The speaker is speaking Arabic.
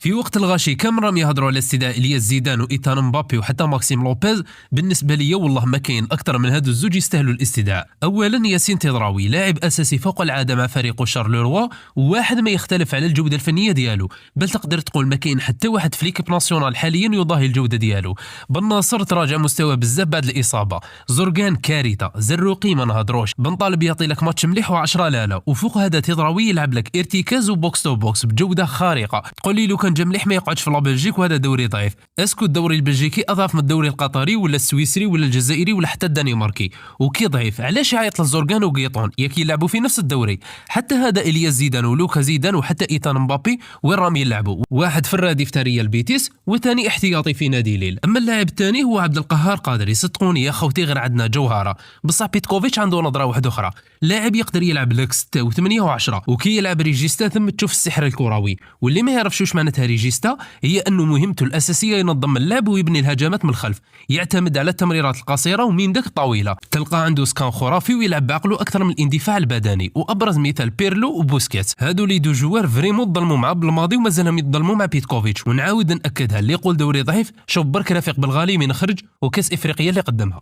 في وقت الغاشي كم راهم يهضروا على استدعاء الياس زيدان وايتان مبابي وحتى ماكسيم لوبيز. بالنسبه لي والله ما كاين اكثر من هادو الزوج يستاهلوا الاستدعاء. اولا ياسين تضراوي لاعب اساسي فوق العاده مع فريقه شارلوروا، وواحد ما يختلف على الجوده الفنيه ديالو، بل تقدر تقول ما كاين حتى واحد في ليكيب ناسيونال حاليا يضاهي الجوده ديالو. بن ناصر تراجع مستوى بزاف بعد الاصابه، زرقان كارثه، زروقي ما نهضروش، بن طالب يعطي لك ماتش مليح و10 لا، وفوق هذا تضراوي يلعب لك ارتكاز وبوكس تو بوكس بجوده خارقه. تقول لي لو كان جا مليح ما يقعدش في بلجيك، وهذا دوري ضعيف. اسكو الدوري البلجيكي اضعف من الدوري القطري ولا السويسري ولا الجزائري ولا حتى الدنماركي؟ وكي ضعيف علاش يعيط للزورغان وقيطون ياك يلعبوا في نفس الدوري؟ حتى هذا الياس زيدان ولوكا زيدان وحتى ايتان مبابي وين راهم يلعبوا؟ واحد في الراديف تاع ريال بيتيس والثاني احتياطي في نادي ليل. اما اللاعب الثاني هو عبد القهار قادري. صدقوني يا خوتي غير عندنا جوهره، بصح بيتكوفيتش عنده نظره واحده اخرى. لاعب يقدر يلعب لك 6 و8 و10، وكي يلعب ريجيستا ثم تشوف السحر الكروي. واللي ما يعرفش واش معناتها ريجيستا، هي انه مهمته الاساسيه ينظم اللعب ويبني الهجمات من الخلف، يعتمد على التمريرات القصيره ومن داك الطويله. تلقى عنده سكان خرافي ويلعب بعقله اكثر من الاندفاع البدني، وابرز مثال بيرلو وبوسكيتس. هادو لي دو جوار فريمون ظلموا مع بالماضي ومازالهم يتظلموا مع بيتكوفيتش. ونعاود ناكدها، اللي يقول دوري ضعيف شوف برك رفيق بالغالي من خرج وكاس افريقيا اللي قدمها.